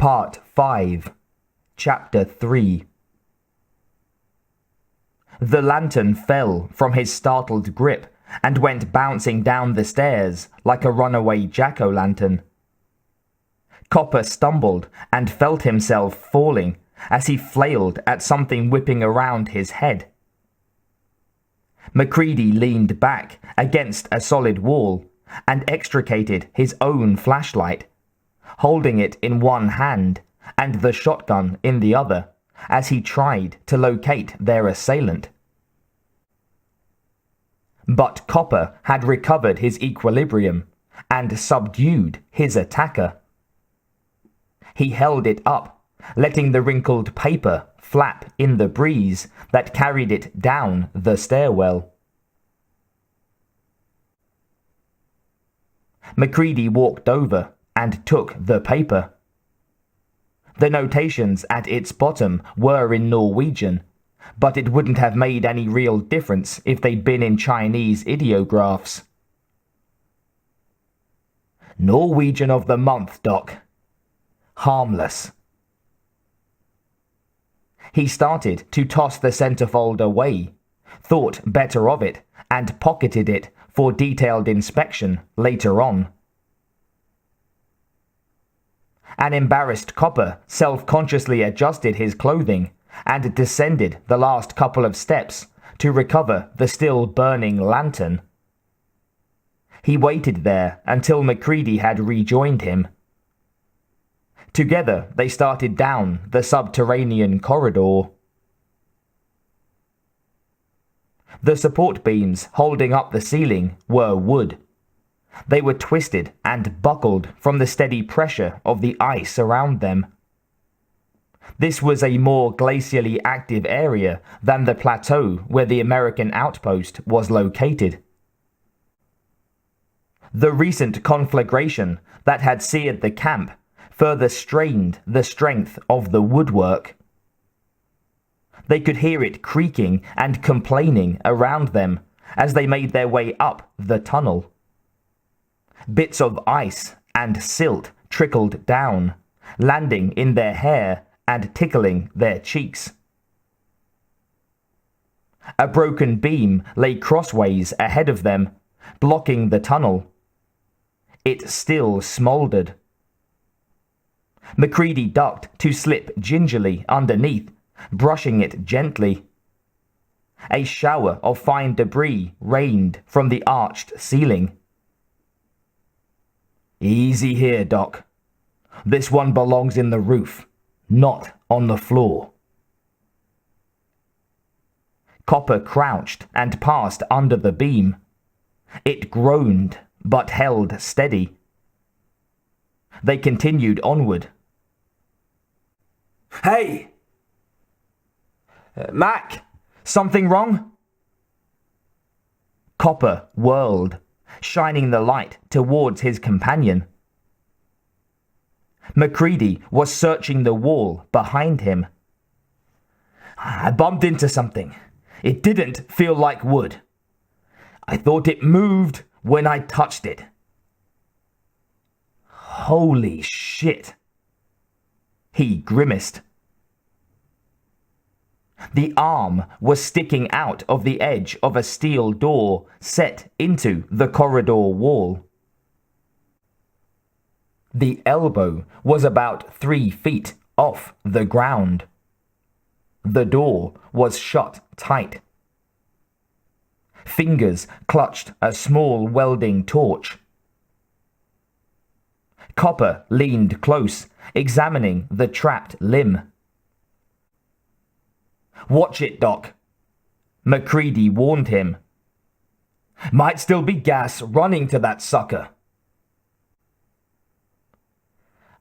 Part 5, Chapter 3. The lantern fell from his startled grip and went bouncing down the stairs like a runaway jack-o'-lantern. Copper stumbled and felt himself falling as he flailed at something whipping around his head. MacReady leaned back against a solid wall and extricated his own flashlight, holding it in one hand and the shotgun in the other as he tried to locate their assailant. But Copper had recovered his equilibrium and subdued his attacker. He held it up, letting the wrinkled paper flap in the breeze that carried it down the stairwell. MacReady walked over and took the paper. The notations at its bottom were in Norwegian, but it wouldn't have made any real difference if they'd been in Chinese ideographs. Norwegian of the month, Doc. Harmless. He started to toss the centerfold away, thought better of it, and pocketed it for detailed inspection later on. An embarrassed Copper self-consciously adjusted his clothing and descended the last couple of steps to recover the still burning lantern. He waited there until MacReady had rejoined him. Together they started down the subterranean corridor. The support beams holding up the ceiling were wood. They were twisted and buckled from the steady pressure of the ice around them. This was a more glacially active area than the plateau where the American outpost was located. The recent conflagration that had seared the camp further strained the strength of the woodwork. They could hear it creaking and complaining around them as they made their way up the tunnel. Bits of ice and silt trickled down, landing in their hair and tickling their cheeks. A broken beam lay crossways ahead of them, blocking the tunnel. It still smoldered. MacReady ducked to slip gingerly underneath, brushing it gently. A shower of fine debris rained from the arched ceiling. Easy here, Doc. This one belongs in the roof, not on the floor. Copper crouched and passed under the beam. It groaned, but held steady. They continued onward. Hey! Mac, something wrong? Copper whirled, shining the light towards his companion. MacReady was searching the wall behind him. I bumped into something. It didn't feel like wood. I thought it moved when I touched it. Holy shit! He grimaced. The arm was sticking out of the edge of a steel door set into the corridor wall. The elbow was about 3 feet off the ground. The door was shut tight. Fingers clutched a small welding torch. Copper leaned close, examining the trapped limb. Watch it, Doc. MacReady warned him. Might still be gas running to that sucker.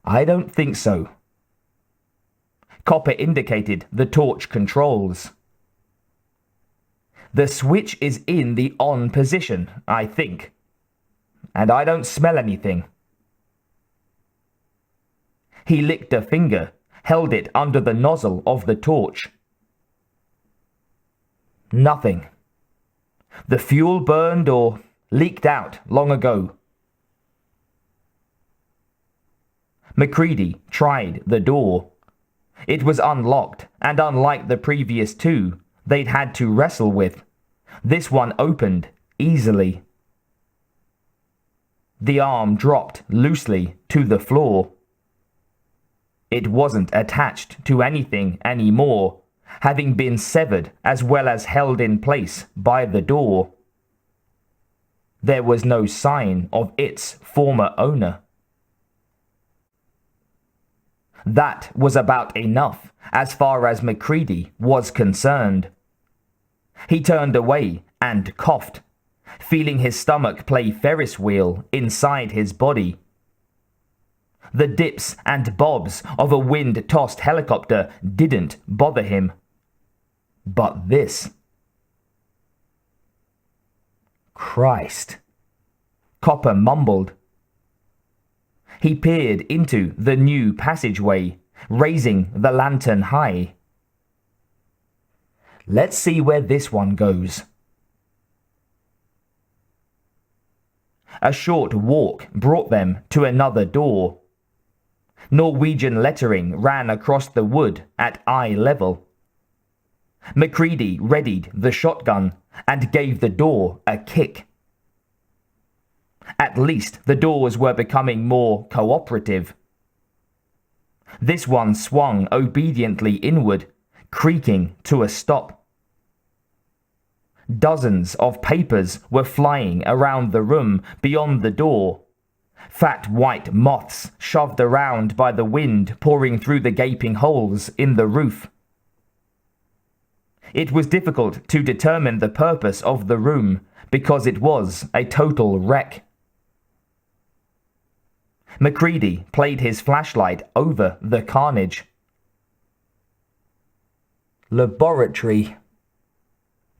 I don't think so. Copper indicated the torch controls. The switch is in the on position, I think. And I don't smell anything. He licked a finger, held it under the nozzle of the torch. Nothing. The fuel burned or leaked out long ago. MacReady tried the door. It was unlocked, and unlike the previous two they'd had to wrestle with, this one opened easily. The arm dropped loosely to the floor. It wasn't attached to anything anymore, having been severed as well as held in place by the door. There was no sign of its former owner. That was about enough as far as MacReady was concerned. He turned away and coughed, feeling his stomach play Ferris wheel inside his body. The dips and bobs of a wind-tossed helicopter didn't bother him. But this... Christ, Copper mumbled. He peered into the new passageway, raising the lantern high. Let's see where this one goes. A short walk brought them to another door. Norwegian lettering ran across the wood at eye level. MacReady readied the shotgun and gave the door a kick. At least the doors were becoming more cooperative. This one swung obediently inward, creaking to a stop. Dozens of papers were flying around the room beyond the door. Fat white moths shoved around by the wind pouring through the gaping holes in the roof. It was difficult to determine the purpose of the room because it was a total wreck. MacReady played his flashlight over the carnage. Laboratory,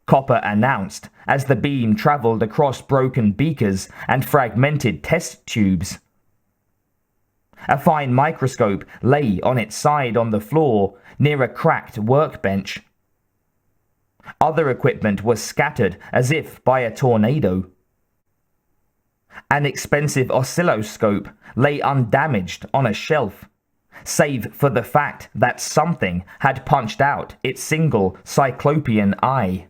Copper announced as the beam traveled across broken beakers and fragmented test tubes. A fine microscope lay on its side on the floor near a cracked workbench. Other equipment was scattered as if by a tornado. An expensive oscilloscope lay undamaged on a shelf, save for the fact that something had punched out its single cyclopean eye.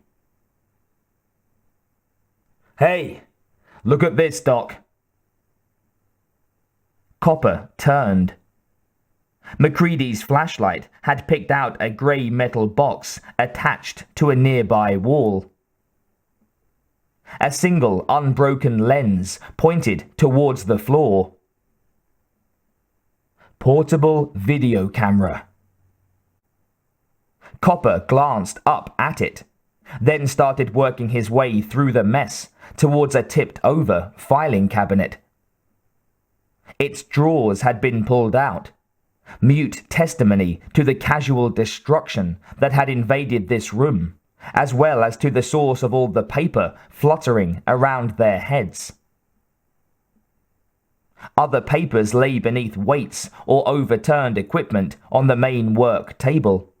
Hey, look at this, Doc. Copper turned. MacReady's flashlight had picked out a grey metal box attached to a nearby wall. A single unbroken lens pointed towards the floor. Portable video camera. Copper glanced up at it, then started working his way through the mess towards a tipped-over filing cabinet. Its drawers had been pulled out, mute testimony to the casual destruction that had invaded this room, as well as to the source of all the paper fluttering around their heads. Other papers lay beneath weights or overturned equipment on the main work table.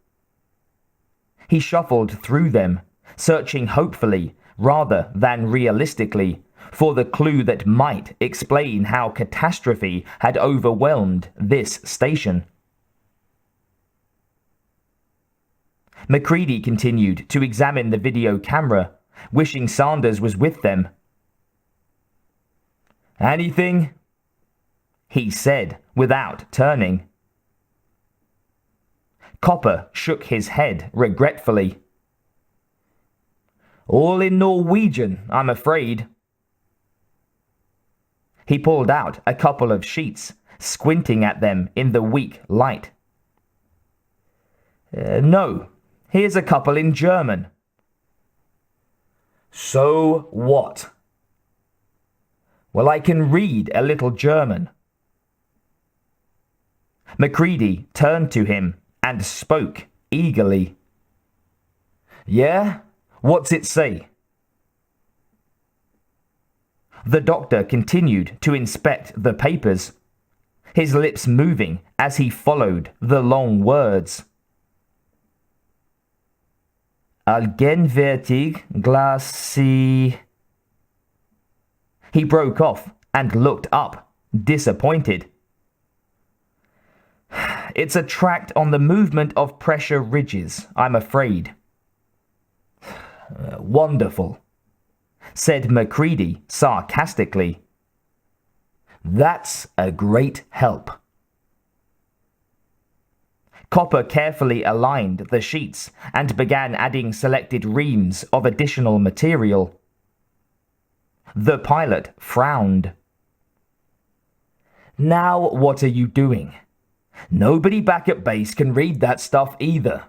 He shuffled through them, searching hopefully rather than realistically for the clue that might explain how catastrophe had overwhelmed this station. MacReady continued to examine the video camera, wishing Sanders was with them. "Anything?" he said without turning. Copper shook his head regretfully. "All in Norwegian, I'm afraid." He pulled out a couple of sheets, squinting at them in the weak light. No, here's a couple in German." "So what?" "Well, I can read a little German." MacReady turned to him and spoke eagerly. "Yeah? What's it say?" The doctor continued to inspect the papers, his lips moving as he followed the long words. "Allgegenwärtig Glacis." He broke off and looked up, disappointed. It's a tract on the movement of pressure ridges, I'm afraid. Wonderful, said Macready sarcastically. That's a great help. Copper carefully aligned the sheets and began adding selected reams of additional material. The pilot frowned. Now what are you doing? Nobody back at base can read that stuff either.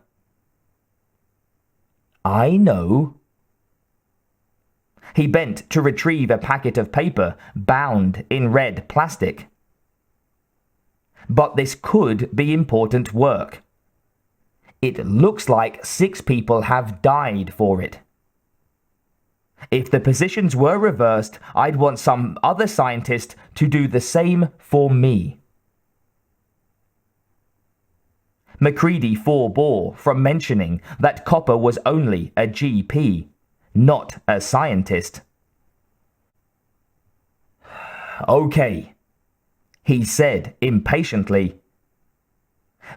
I know. He bent to retrieve a packet of paper bound in red plastic. But this could be important work. It looks like 6 people have died for it. If the positions were reversed, I'd want some other scientist to do the same for me. Macready forbore from mentioning that Copper was only a GP, not a scientist. Okay, he said impatiently.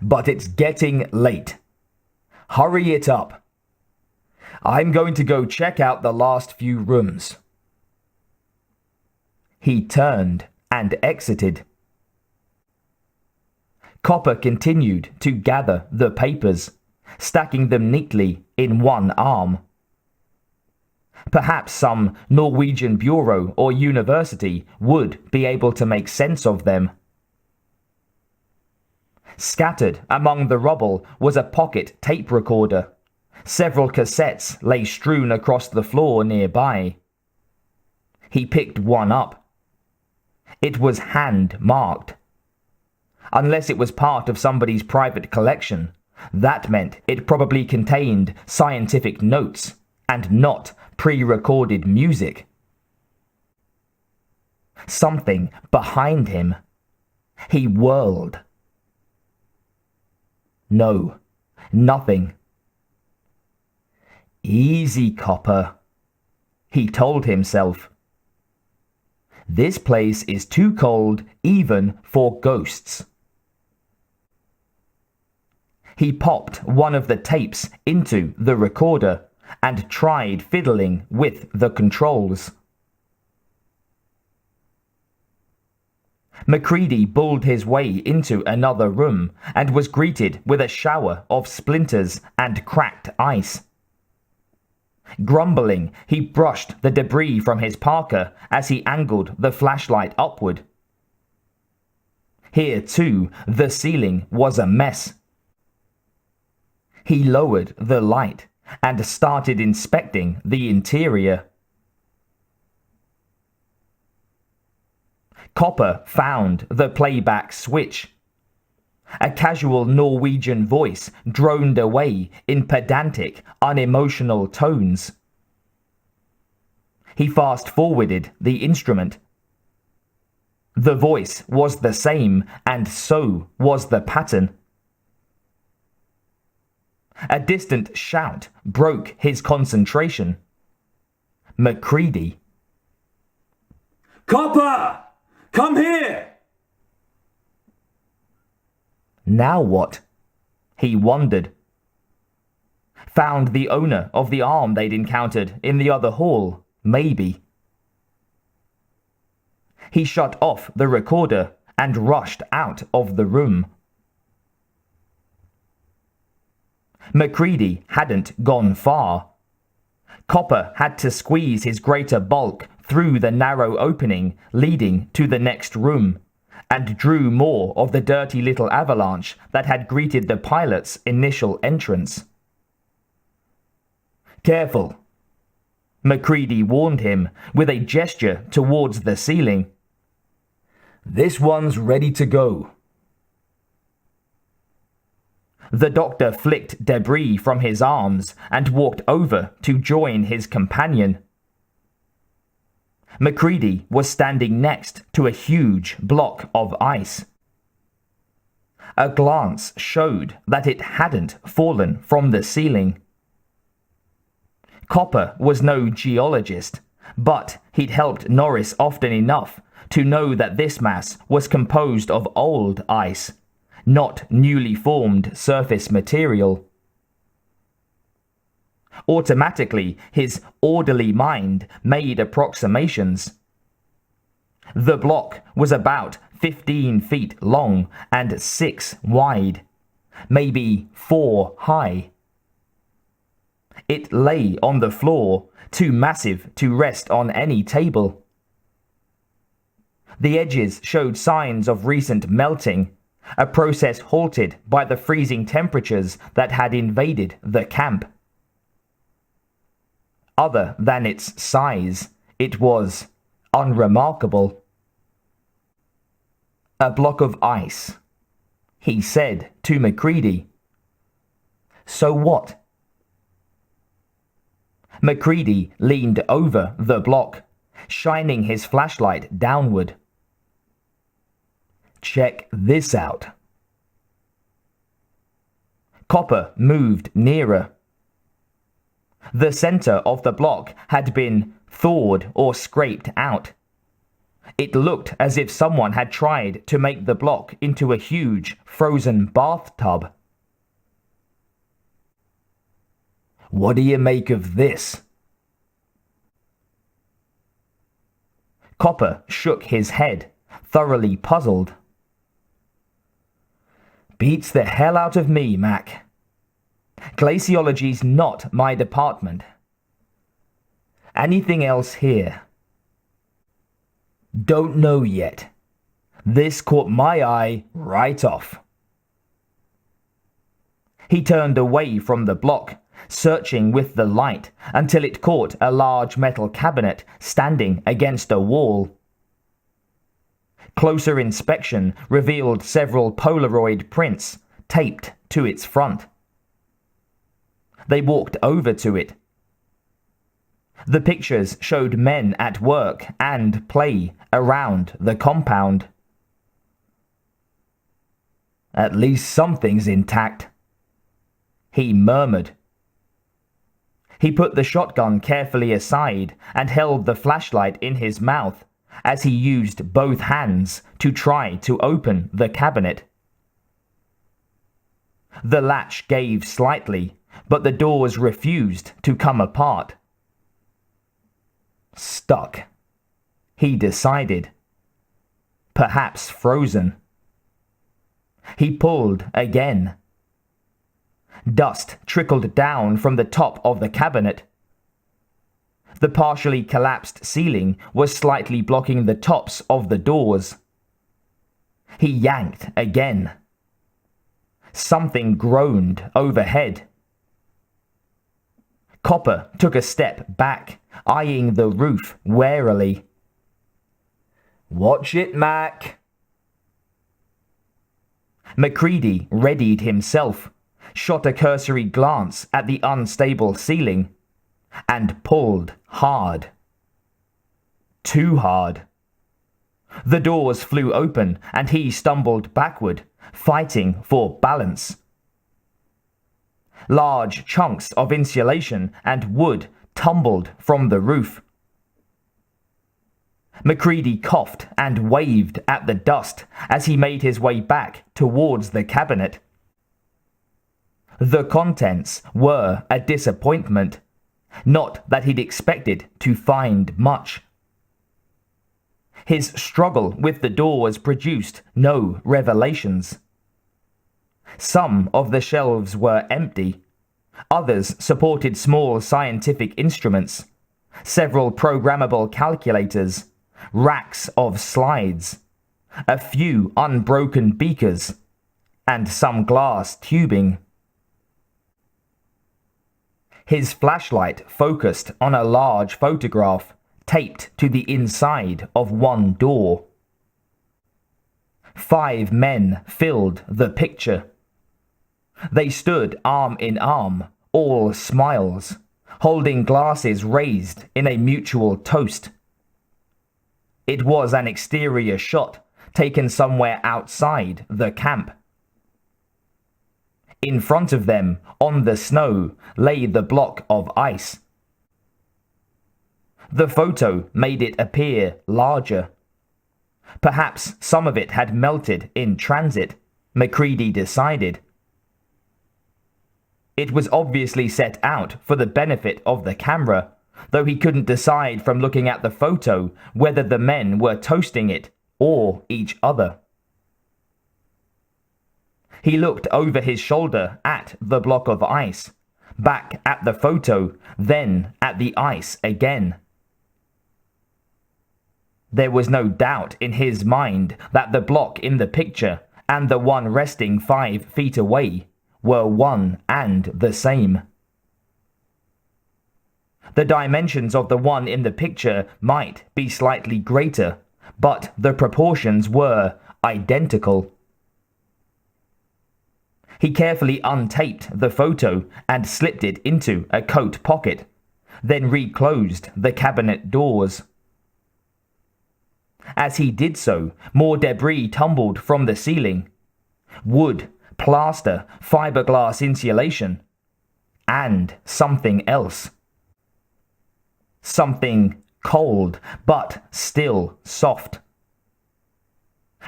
But it's getting late. Hurry it up. I'm going to go check out the last few rooms. He turned and exited. Copper continued to gather the papers, stacking them neatly in one arm. Perhaps some Norwegian bureau or university would be able to make sense of them. Scattered among the rubble was a pocket tape recorder. Several cassettes lay strewn across the floor nearby. He picked one up. It was hand-marked. Unless it was part of somebody's private collection, that meant it probably contained scientific notes and not pre-recorded music. Something behind him. He whirled. No, nothing. Easy, Copper, he told himself. This place is too cold even for ghosts. He popped one of the tapes into the recorder and tried fiddling with the controls. Macready bulled his way into another room and was greeted with a shower of splinters and cracked ice. Grumbling, he brushed the debris from his parka as he angled the flashlight upward. Here, too, the ceiling was a mess. He lowered the light and started inspecting the interior. Copper found the playback switch. A casual Norwegian voice droned away in pedantic, unemotional tones. He fast-forwarded the instrument. The voice was the same, and so was the pattern. A distant shout broke his concentration. Macready. Copper! Come here! Now what? He wondered. Found the owner of the arm they'd encountered in the other hall, maybe. He shut off the recorder and rushed out of the room. Macready hadn't gone far. Copper had to squeeze his greater bulk through the narrow opening leading to the next room, and drew more of the dirty little avalanche that had greeted the pilot's initial entrance. Careful, Macready warned him with a gesture towards the ceiling. This one's ready to go. The doctor flicked debris from his arms and walked over to join his companion. Macready was standing next to a huge block of ice. A glance showed that it hadn't fallen from the ceiling. Copper was no geologist, but he'd helped Norris often enough to know that this mass was composed of old ice, not newly formed surface material. Automatically, his orderly mind made approximations. The block was about 15 feet long and 6 wide, maybe 4 high. It lay on the floor, too massive to rest on any table. The edges showed signs of recent melting, a process halted by the freezing temperatures that had invaded the camp. Other than its size, it was unremarkable. "A block of ice," he said to Macready. "So what?" Macready leaned over the block, shining his flashlight downward. "Check this out." Copper moved nearer. The center of the block had been thawed or scraped out. It looked as if someone had tried to make the block into a huge frozen bathtub. "What do you make of this?" Copper shook his head, thoroughly puzzled. "Beats the hell out of me, Mac. Glaciology's not my department. Anything else here?" "Don't know yet. This caught my eye right off." He turned away from the block, searching with the light until it caught a large metal cabinet standing against a wall. Closer inspection revealed several Polaroid prints taped to its front. They walked over to it. The pictures showed men at work and play around the compound. "At least something's intact," he murmured. He put the shotgun carefully aside and held the flashlight in his mouth as he used both hands to try to open the cabinet. The latch gave slightly, but the doors refused to come apart. Stuck, he decided. Perhaps frozen. He pulled again. Dust trickled down from the top of the cabinet. The partially collapsed ceiling was slightly blocking the tops of the doors. He yanked again. Something groaned overhead. Copper took a step back, eyeing the roof warily. "Watch it, Mac." Macready readied himself, shot a cursory glance at the unstable ceiling, and pulled hard. Too hard. The doors flew open and he stumbled backward, fighting for balance. Large chunks of insulation and wood tumbled from the roof. Macready coughed and waved at the dust as he made his way back towards the cabinet. The contents were a disappointment, not that he'd expected to find much. His struggle with the doors produced no revelations. Some of the shelves were empty. Others supported small scientific instruments, several programmable calculators, racks of slides, a few unbroken beakers, and some glass tubing. His flashlight focused on a large photograph taped to the inside of one door. 5 men filled the picture. They stood arm in arm, all smiles, holding glasses raised in a mutual toast. It was an exterior shot taken somewhere outside the camp. In front of them, on the snow, lay the block of ice. The photo made it appear larger. Perhaps some of it had melted in transit. Macready decided. It was obviously set out for the benefit of the camera, though he couldn't decide from looking at the photo whether the men were toasting it or each other. He looked over his shoulder at the block of ice, back at the photo, then at the ice again. There was no doubt in his mind that the block in the picture and the one resting 5 feet away were one and the same. The dimensions of the one in the picture might be slightly greater, but the proportions were identical. He carefully untaped the photo and slipped it into a coat pocket, then reclosed the cabinet doors. As he did so, more debris tumbled from the ceiling. Wood, plaster, fiberglass insulation, and something else. Something cold, but still soft.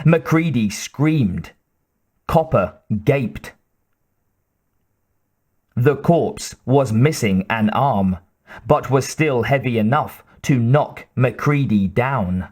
Macready screamed. Copper gaped. The corpse was missing an arm, but was still heavy enough to knock Macready down.